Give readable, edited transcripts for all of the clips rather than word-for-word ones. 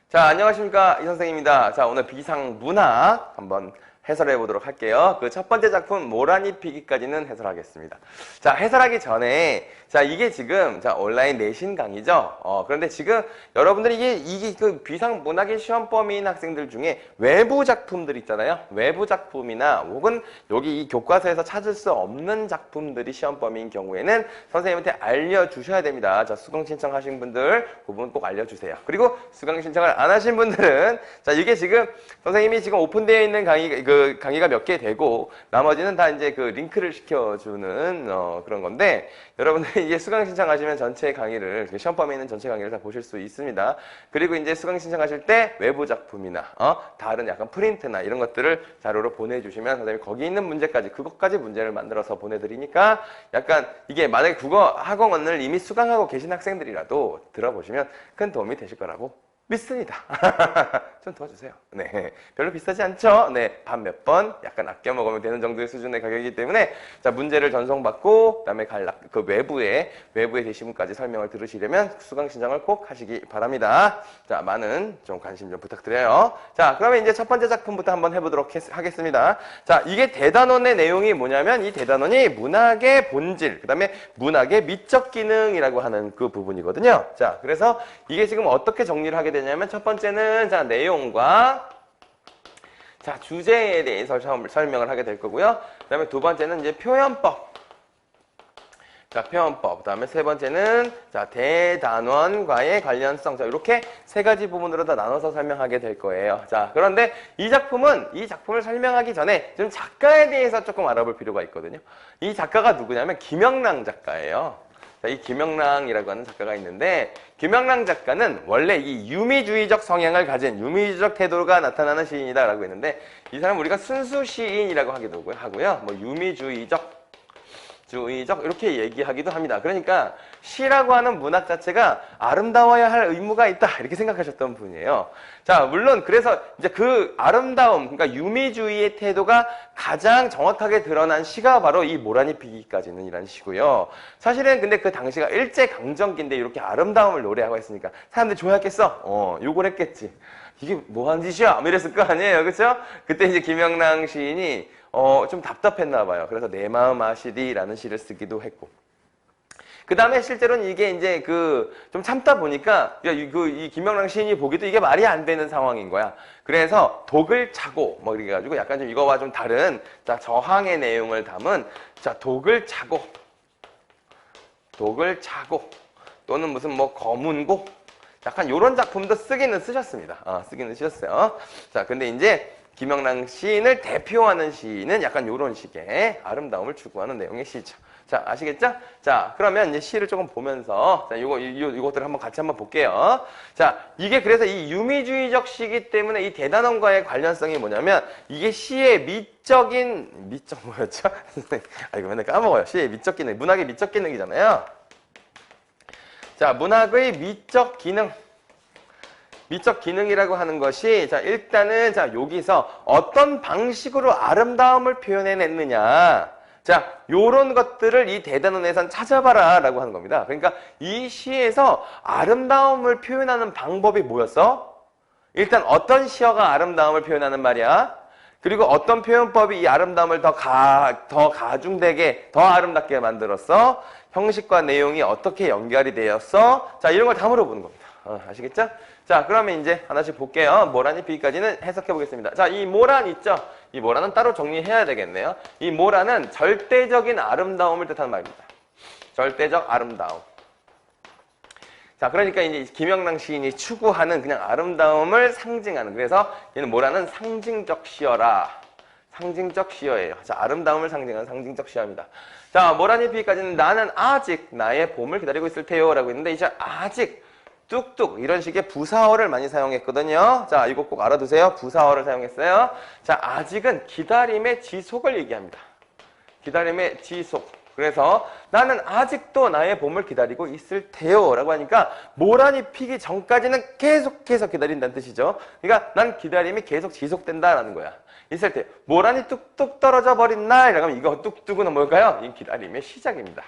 자, 안녕하십니까. 이 선생입니다. 자, 오늘 비상문학 한번 해설해 보도록 할게요. 그 첫 번째 작품 모란이 피기까지는 해설하겠습니다. 자, 해설하기 전에 자, 이게 지금 온라인 내신 강의죠. 그런데 지금 여러분들이 이게 그 비상문학의 시험 범위인 학생들 중에 외부 작품들 있잖아요. 외부 작품이나 혹은 여기 이 교과서에서 찾을 수 없는 작품들이 시험 범위인 경우에는 선생님한테 알려주셔야 됩니다. 자, 수강 신청하신 분들 그 부분 꼭 알려주세요. 그리고 수강 신청을 안 하신 분들은 자, 이게 지금 선생님이 지금 오픈되어 있는 강의가 몇 개 되고 나머지는 다 이제 그 링크를 시켜주는 그런 건데 여러분들이 이제 수강 신청하시면 전체 강의를 시험 범위에 있는 전체 강의를 다 보실 수 있습니다. 그리고 이제 수강 신청하실 때 외부 작품이나 다른 약간 프린트나 이런 것들을 자료로 보내주시면 선생님이 거기 있는 문제까지 그것까지 문제를 만들어서 보내드리니까 약간 이게 만약에 국어 학원을 이미 수강하고 계신 학생들이라도 들어보시면 큰 도움이 되실 거라고 믿습니다. 좀 도와주세요. 네, 별로 비싸지 않죠? 네, 밥 몇 번 약간 아껴 먹으면 되는 정도의 수준의 가격이기 때문에 자, 문제를 전송받고 그다음에 그 외부의 게시문까지 설명을 들으시려면 수강 신청을 꼭 하시기 바랍니다. 자, 많은 좀 관심 좀 부탁드려요. 자, 그러면 이제 첫 번째 작품부터 한번 해보도록 하겠습니다. 자, 이게 대단원의 내용이 뭐냐면 이 대단원이 문학의 본질, 그다음에 문학의 미적 기능이라고 하는 그 부분이거든요. 자, 그래서 이게 지금 어떻게 정리를 하게 되냐면 첫 번째는 자, 내용과 자, 주제에 대해서 설명을 하게 될 거고요. 그 다음에 두 번째는 이제 표현법. 자, 표현법. 그 다음에 세 번째는 자, 대단원과의 관련성. 자, 이렇게 세 가지 부분으로 다 나눠서 설명하게 될 거예요. 자, 그런데 이 작품을 설명하기 전에 좀 작가에 대해서 조금 알아볼 필요가 있거든요. 이 작가가 누구냐면 김영랑 작가예요. 자, 이 김영랑이라고 하는 작가가 있는데 김영랑 작가는 원래 이 유미주의적 성향을 가진 유미주의적 태도가 나타나는 시인이다라고 했는데 이 사람은 우리가 순수 시인이라고 하기도 하고요. 뭐 유미주의적 이렇게 얘기하기도 합니다. 그러니까 시라고 하는 문학 자체가 아름다워야 할 의무가 있다 이렇게 생각하셨던 분이에요. 자, 물론 그래서 이제 그 아름다움, 그러니까 유미주의의 태도가 가장 정확하게 드러난 시가 바로 이 모란이 피기까지는 이란 시고요. 사실은 근데 그 당시가 일제강점기인데 이렇게 아름다움을 노래하고 했으니까 사람들이 좋아했겠어? 욕을 했겠지. 이게 뭐 하는 짓이야? 뭐 이랬을 거 아니에요. 그렇죠? 그때 이제 김영랑 시인이 좀 답답했나 봐요. 그래서 내 마음 아시리라는 시를 쓰기도 했고. 그 다음에 실제로는 이게 이제 좀 참다 보니까 이 김영랑 시인이 보기도 이게 말이 안 되는 상황인 거야. 그래서 독을 차고 뭐 이렇게 해가지고 약간 좀 이거와 좀 다른 자, 저항의 내용을 담은 자, 독을 차고 또는 무슨 뭐 거문고 약간 요런 작품도 쓰기는 쓰셨습니다. 쓰기는 쓰셨어요. 자, 근데 이제 김영랑 시인을 대표하는 시는 약간 요런 식의 아름다움을 추구하는 내용의 시죠. 자, 아시겠죠? 자, 그러면 이제 시를 조금 보면서 자, 요것들을 한번 같이 한번 볼게요. 자, 이게 그래서 이 유미주의적 시기 때문에 이 대단원과의 관련성이 뭐냐면 이게 시의 미적 뭐였죠? 이거 맨날 까먹어요. 시의 미적 기능, 문학의 미적 기능이잖아요. 자, 문학의 미적 기능이라고 하는 것이 자, 일단은 자, 여기서 어떤 방식으로 아름다움을 표현해냈느냐. 자, 요런 것들을 이 대단원에선 찾아봐라 라고 하는 겁니다. 그러니까 이 시에서 아름다움을 표현하는 방법이 뭐였어? 일단 어떤 시어가 아름다움을 표현하는 말이야? 그리고 어떤 표현법이 이 아름다움을 더 가중되게, 더 아름답게 만들었어? 형식과 내용이 어떻게 연결이 되었어? 자, 이런 걸 다 물어보는 겁니다. 아시겠죠? 자, 그러면 이제 하나씩 볼게요. 모란이 피기까지는 해석해 보겠습니다. 자, 이 모란 있죠? 이 모란은 따로 정리해야 되겠네요. 이 모란은 절대적인 아름다움을 뜻하는 말입니다. 절대적 아름다움. 자, 그러니까 이제 김영랑 시인이 추구하는 그냥 아름다움을 상징하는. 그래서 얘는 모란은 상징적 시어라. 상징적 시어예요. 자, 아름다움을 상징하는 상징적 시어입니다. 자, 모란이 피기까지는 나는 아직 나의 봄을 기다리고 있을 테요 라고 했는데 이제 아직 뚝뚝 이런 식의 부사어를 많이 사용했거든요. 자, 이거 꼭 알아두세요. 부사어를 사용했어요. 자, 아직은 기다림의 지속을 얘기합니다. 기다림의 지속. 그래서 나는 아직도 나의 봄을 기다리고 있을 테요 라고 하니까 모란이 피기 전까지는 계속해서 기다린다는 뜻이죠. 그러니까 난 기다림이 계속 지속된다라는 거야. 있을 때 모란이 뚝뚝 떨어져 버린 날 이러면 이거 뚝뚝은 뭘까요? 이 기다림의 시작입니다.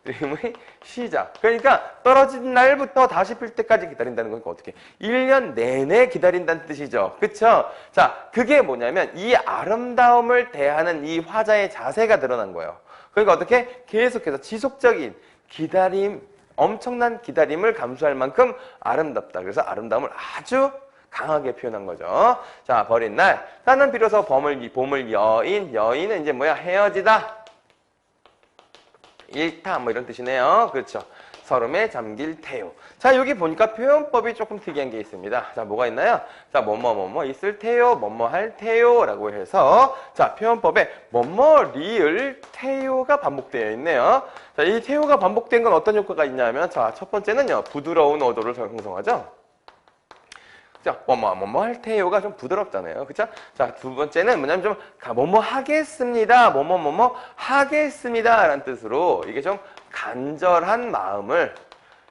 느낌의 시작. 그러니까 떨어진 날부터 다시 필 때까지 기다린다는 거니까 어떻게? 1년 내내 기다린다는 뜻이죠. 그쵸? 자, 그게 뭐냐면 이 아름다움을 대하는 이 화자의 자세가 드러난 거예요. 그러니까 어떻게? 계속해서 지속적인 기다림, 엄청난 기다림을 감수할 만큼 아름답다. 그래서 아름다움을 아주 강하게 표현한 거죠. 자, 버린 날. 나는 비로소 봄을 여인은 이제 뭐야? 헤어지다. 일타 뭐 이런 뜻이네요. 그렇죠. 설움에 잠길 태요. 자, 여기 보니까 표현법이 조금 특이한 게 있습니다. 자, 뭐가 있나요? 자, 뭐뭐 있을 태요, 뭐뭐 할 태요 라고 해서 자, 표현법에 뭐뭐 리을 태요가 반복되어 있네요. 자, 이 태요가 반복된 건 어떤 효과가 있냐면 자, 첫 번째는요. 부드러운 어조를 형성하죠. 자, 뭐뭐 할 태요가 좀 부드럽잖아요. 그쵸? 자, 두 번째는 뭐냐면 좀 뭐뭐 하겠습니다. 뭐뭐 하겠습니다. 라는 뜻으로 이게 좀 간절한 마음을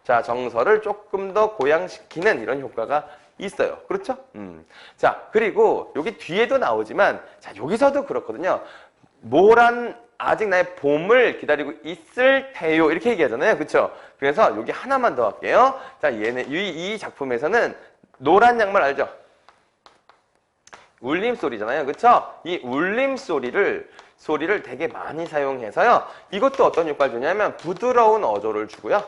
자, 정서를 조금 더 고양시키는 이런 효과가 있어요. 그렇죠? 자, 그리고 여기 뒤에도 나오지만 자, 여기서도 그렇거든요. 아직 나의 봄을 기다리고 있을 테요. 이렇게 얘기하잖아요. 그렇죠? 그래서 여기 하나만 더 할게요. 자, 이 작품에서는 노란 양말 알죠? 울림소리잖아요. 그쵸? 이 울림소리를 되게 많이 사용해서요. 이것도 어떤 효과를 주냐면 부드러운 어조를 주고요.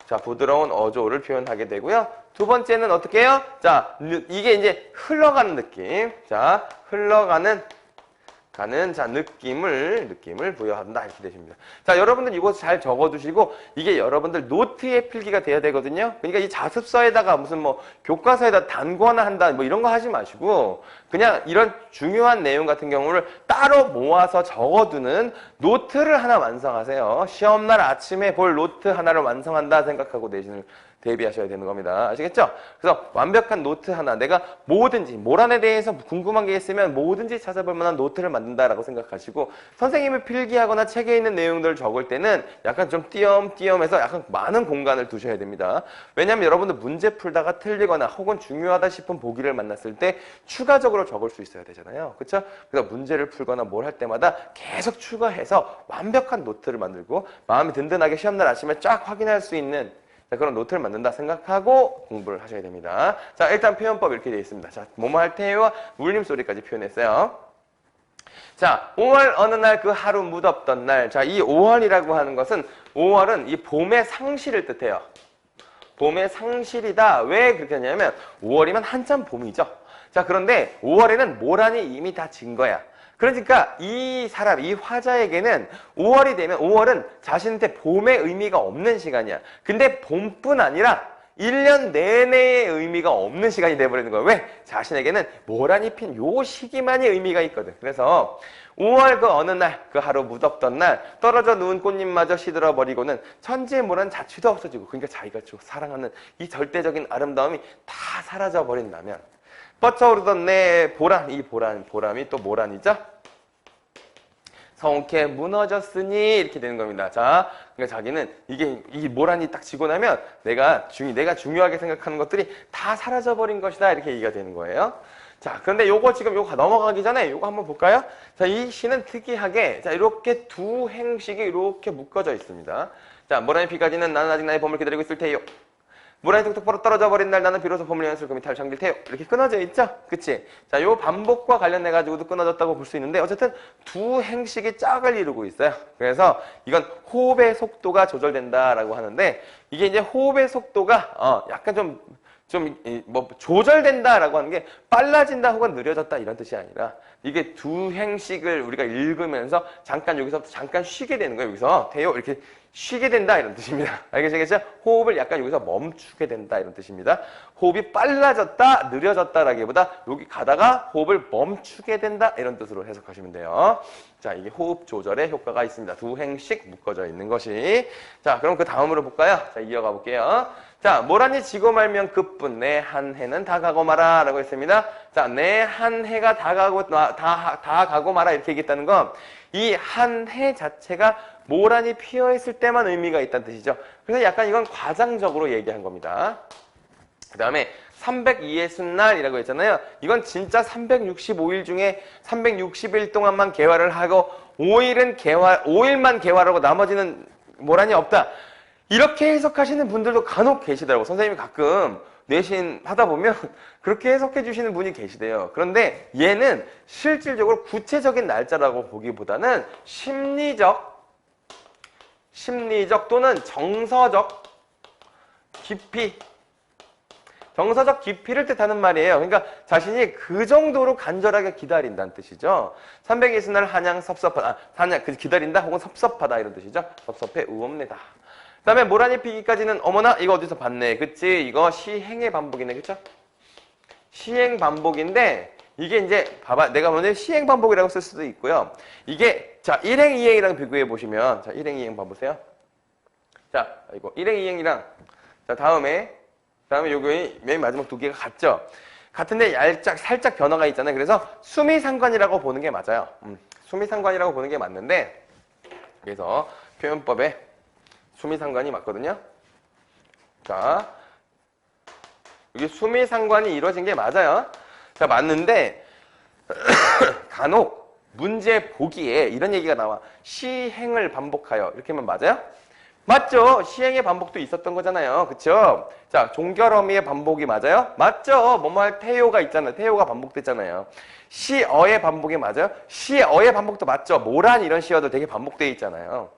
자, 부드러운 어조를 표현하게 되고요. 두 번째는 어떻게 해요? 자, 이게 이제 흘러가는 느낌. 자, 흘러가는 느낌을 부여한다 이렇게 되십니다. 자, 여러분들 이거 잘 적어두시고 이게 여러분들 노트에 필기가 돼야 되거든요. 그러니까 이 자습서에다가 무슨 뭐 교과서에다 단거나 한다 뭐 이런 거 하지 마시고 그냥 이런 중요한 내용 같은 경우를 따로 모아서 적어두는 노트를 하나 완성하세요. 시험날 아침에 볼 노트 하나를 완성한다 생각하고 대비하셔야 되는 겁니다. 아시겠죠? 그래서 완벽한 노트 하나, 내가 뭐든지 모란에 대해서 궁금한 게 있으면 뭐든지 찾아볼 만한 노트를 만든다라고 생각하시고 선생님이 필기하거나 책에 있는 내용들을 적을 때는 약간 좀 띄엄띄엄해서 약간 많은 공간을 두셔야 됩니다. 왜냐하면 여러분들 문제 풀다가 틀리거나 혹은 중요하다 싶은 보기를 만났을 때 추가적으로 적을 수 있어야 되잖아요. 그렇죠? 그래서 문제를 풀거나 뭘 할 때마다 계속 추가해서 완벽한 노트를 만들고 마음이 든든하게 시험날 아침에 쫙 확인할 수 있는 그런 노트를 만든다 생각하고 공부를 하셔야 됩니다. 자, 일단 표현법 이렇게 되어 있습니다. 자, 뭐뭐 할 때와 울림소리까지 표현했어요. 자, 5월 어느 날 그 하루 무덥던 날. 자, 이 5월이라고 하는 것은 5월은 이 봄의 상실을 뜻해요. 봄의 상실이다. 왜 그렇게 하냐면 5월이면 한참 봄이죠. 자, 그런데 5월에는 모란이 이미 다 진 거야. 그러니까 이 화자에게는 5월이 되면 5월은 자신한테 봄의 의미가 없는 시간이야. 근데 봄뿐 아니라 1년 내내의 의미가 없는 시간이 돼버리는 거예요. 왜? 자신에게는 모란이 핀 요 시기만이 의미가 있거든. 그래서 5월 그 어느 날, 그 하루 무덥던 날 떨어져 누운 꽃잎마저 시들어버리고는 천지의 모란 자취도 없어지고 그러니까 자기가 사랑하는 이 절대적인 아름다움이 다 사라져버린다면 뻗쳐오르던 내 보람이 또 모란이죠? 성케 무너졌으니 이렇게 되는 겁니다. 자, 그러니까 자기는 이 모란이 딱 지고 나면 내가 중요하게 생각하는 것들이 다 사라져버린 것이다 이렇게 얘기가 되는 거예요. 자, 그런데 요거 넘어가기 전에 요거 한번 볼까요? 자, 이 시는 특이하게 자 이렇게 두 행식이 이렇게 묶어져 있습니다. 자, 모란이 피까지는 나는 아직 나의 봄을 기다리고 있을 테요. 모란이 툭툭 떨어져 버린 날 나는 비로소 봄을 여는 슬픔이 잠길 테요. 이렇게 끊어져 있죠? 그치? 자, 요 반복과 관련해가지고도 끊어졌다고 볼 수 있는데 어쨌든 두 행식이 짝을 이루고 있어요. 그래서 이건 호흡의 속도가 조절된다라고 하는데 이게 이제 호흡의 속도가 약간 조절된다라고 하는 게 빨라진다 혹은 느려졌다 이런 뜻이 아니라 이게 두 행식을 우리가 읽으면서 여기서 잠깐 쉬게 되는 거예요. 여기서 돼요. 이렇게 쉬게 된다 이런 뜻입니다. 알겠죠? 호흡을 약간 여기서 멈추게 된다 이런 뜻입니다. 호흡이 빨라졌다, 느려졌다라기보다 여기 가다가 호흡을 멈추게 된다 이런 뜻으로 해석하시면 돼요. 자, 이게 호흡 조절에 효과가 있습니다. 두 행씩 묶어져 있는 것이. 자, 그럼 그 다음으로 볼까요? 자, 이어가 볼게요. 자, 모란이 지고 말면 그뿐 내 한 해는 다 가고 마라 라고 했습니다. 자, 내 한 해가 다 가고 마라 이렇게 얘기했다는 건 이 한 해 자체가 모란이 피어있을 때만 의미가 있다는 뜻이죠. 그래서 약간 이건 과장적으로 얘기한 겁니다. 그 다음에 360날이라고 했잖아요. 이건 진짜 365일 중에 360일 동안만 개화를 하고 5일만 개화하고 나머지는 모란이 없다. 이렇게 해석하시는 분들도 간혹 계시더라고. 선생님이 가끔 내신 하다 보면 그렇게 해석해 주시는 분이 계시대요. 그런데 얘는 실질적으로 구체적인 날짜라고 보기보다는 심리적 또는 정서적 깊이, 정서적 깊이를 뜻하는 말이에요. 그러니까 자신이 그 정도로 간절하게 기다린다는 뜻이죠. 320날 한양 섭섭하다. 한양 기다린다 혹은 섭섭하다 이런 뜻이죠. 섭섭해 우엄내다. 그 다음에 모란이 피기까지는 어머나 이거 어디서 봤네. 그치? 이거 시행의 반복이네. 그쵸? 시행 반복인데 이게 이제 봐봐. 내가 먼저 시행 반복이라고 쓸 수도 있고요. 이게 자 1행 2행이랑 비교해 보시면 자 1행 2행 봐보세요. 자 이거 1행 2행이랑 자 다음에 요게 맨 마지막 두 개가 같죠? 같은데 살짝 변화가 있잖아요. 그래서 수미상관이라고 보는 게 맞아요. 수미상관이라고 보는 게 맞는데 그래서 표현법에 수미상관이 맞거든요. 자, 이게 수미상관이 이루어진 게 맞아요. 자, 맞는데 간혹 문제 보기에 이런 얘기가 나와. 시행을 반복하여. 이렇게 하면 맞아요? 맞죠. 시행의 반복도 있었던 거잖아요. 그쵸? 자, 종결어미의 반복이 맞아요? 맞죠. 뭐뭐 할 태요가 있잖아요. 태요가 반복됐잖아요. 시어의 반복이 맞아요? 시어의 반복도 맞죠. 모란 이런 시어도 되게 반복되어 있잖아요.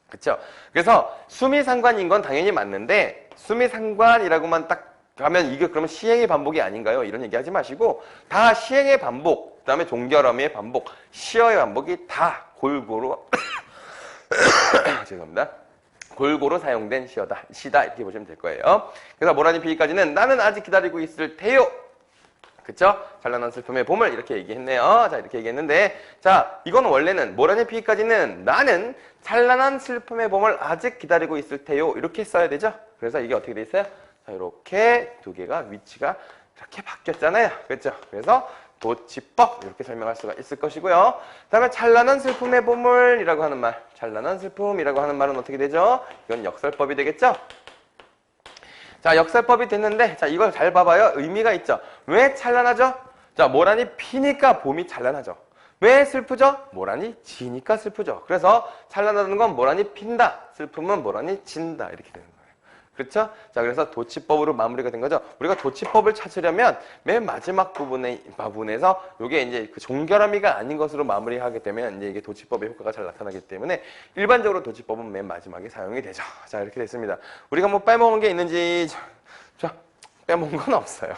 그쵸? 그래서 수미상관인 건 당연히 맞는데 수미상관이라고만 딱 가면 이게 그러면 시행의 반복이 아닌가요? 이런 얘기 하지 마시고 다 시행의 반복, 그 다음에 종결어미의 반복, 시어의 반복이 다 골고루 죄송합니다. 골고루 사용된 시다 이렇게 보시면 될 거예요. 그래서 모란이 피기까지는 나는 아직 기다리고 있을 테요. 그쵸? 찬란한 슬픔의 봄을 이렇게 얘기했네요. 자 이렇게 얘기했는데 자 이건 원래는 모란이 피기까지는 나는 찬란한 슬픔의 봄을 아직 기다리고 있을 테요. 이렇게 써야 되죠? 그래서 이게 어떻게 돼 있어요? 자 이렇게 두 개가 위치가 이렇게 바뀌었잖아요. 그렇죠? 그래서 도치법 이렇게 설명할 수가 있을 것이고요. 그 다음에 찬란한 슬픔의 봄을이라고 하는 말, 찬란한 슬픔이라고 하는 말은 어떻게 되죠? 이건 역설법이 되겠죠? 자, 역설법이 됐는데 자 이걸 잘 봐봐요. 의미가 있죠. 왜 찬란하죠? 자, 모란이 피니까 봄이 찬란하죠. 왜 슬프죠? 모란이 지니까 슬프죠. 그래서 찬란하다는 건 모란이 핀다, 슬픔은 모란이 진다 이렇게 되는 거예요. 그렇죠? 자, 그래서 도치법으로 마무리가 된 거죠. 우리가 도치법을 찾으려면 맨 마지막 부분에서 이게 이제 그 종결어미가 아닌 것으로 마무리하게 되면 이제 이게 도치법의 효과가 잘 나타나기 때문에 일반적으로 도치법은 맨 마지막에 사용이 되죠. 자, 이렇게 됐습니다. 우리가 뭐 빼먹은 게 있는지 자, 빼먹은 건 없어요.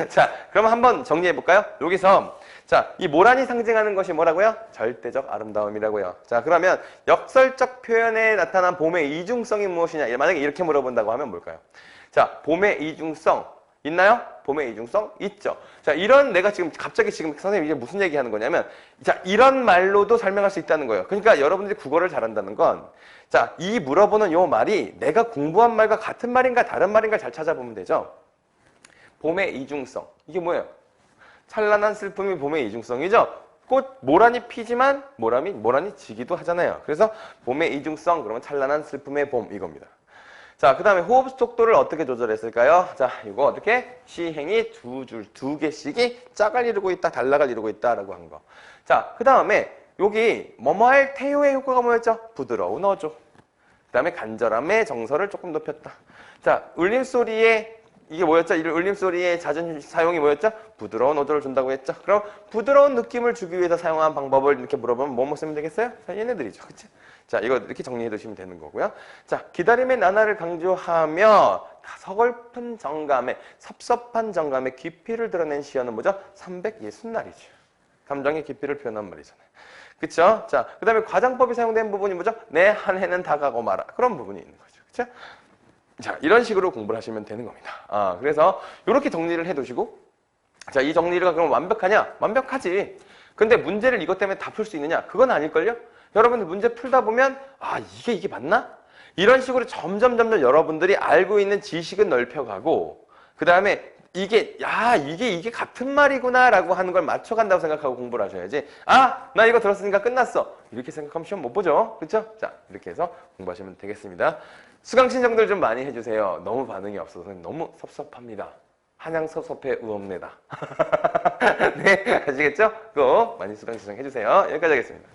자, 그럼 한번 정리해 볼까요? 여기서 자, 이 모란이 상징하는 것이 뭐라고요? 절대적 아름다움이라고요. 자, 그러면 역설적 표현에 나타난 봄의 이중성이 무엇이냐? 만약에 이렇게 물어본다고 하면 뭘까요? 자, 봄의 이중성 있나요? 봄의 이중성 있죠. 자, 이런 내가 갑자기 선생님 이게 무슨 얘기하는 거냐면 자, 이런 말로도 설명할 수 있다는 거예요. 그러니까 여러분들이 국어를 잘한다는 건 자, 이 물어보는 요 말이 내가 공부한 말과 같은 말인가 다른 말인가 잘 찾아보면 되죠. 봄의 이중성. 이게 뭐예요? 찬란한 슬픔이 봄의 이중성이죠. 꽃 모란이 피지만 모란이 지기도 하잖아요. 그래서 봄의 이중성 그러면 찬란한 슬픔의 봄 이겁니다. 자, 그 다음에 호흡 속도를 어떻게 조절했을까요? 자, 이거 어떻게? 시행이 두 개씩이 짝을 이루고 있다, 단락을 이루고 있다라고 한 거. 자, 그 다음에 여기 뭐뭐할 태요의 효과가 뭐였죠? 부드러운 어조. 그 다음에 간절함의 정서를 조금 높였다. 자, 울림소리에 이게 뭐였죠? 이 울림소리의 잦은 사용이 뭐였죠? 부드러운 어조를 준다고 했죠? 그럼 부드러운 느낌을 주기 위해서 사용한 방법을 이렇게 물어보면 뭐 쓰면 되겠어요? 자, 얘네들이죠. 그치? 자, 이거 이렇게 정리해 두시면 되는 거고요. 자, 기다림의 나날을 강조하며 서글픈 정감에, 섭섭한 정감의 깊이를 드러낸 시어는 뭐죠? 360날이죠. 감정의 깊이를 표현한 말이잖아요. 그쵸? 자, 그 다음에 과장법이 사용된 부분이 뭐죠? 내 한 해는 다 가고 말아. 그런 부분이 있는 거죠. 그쵸? 자, 이런 식으로 공부를 하시면 되는 겁니다. 그래서 이렇게 정리를 해두시고 자, 이 정리가 그럼 완벽하냐? 완벽하지. 근데 문제를 이것 때문에 다 풀 수 있느냐? 그건 아닐걸요? 여러분들 문제 풀다 보면 아, 이게 맞나? 이런 식으로 점점 여러분들이 알고 있는 지식은 넓혀가고 그 다음에 이게 같은 말이구나 라고 하는 걸 맞춰간다고 생각하고 공부를 하셔야지 아, 나 이거 들었으니까 끝났어. 이렇게 생각하면 시험 못 보죠. 그렇죠? 자, 이렇게 해서 공부하시면 되겠습니다. 수강 신청들 좀 많이 해주세요. 너무 반응이 없어서 너무 섭섭합니다. 한양 섭섭해 우엄내다. 네, 아시겠죠? 그거 많이 수강 신청해주세요. 여기까지 하겠습니다.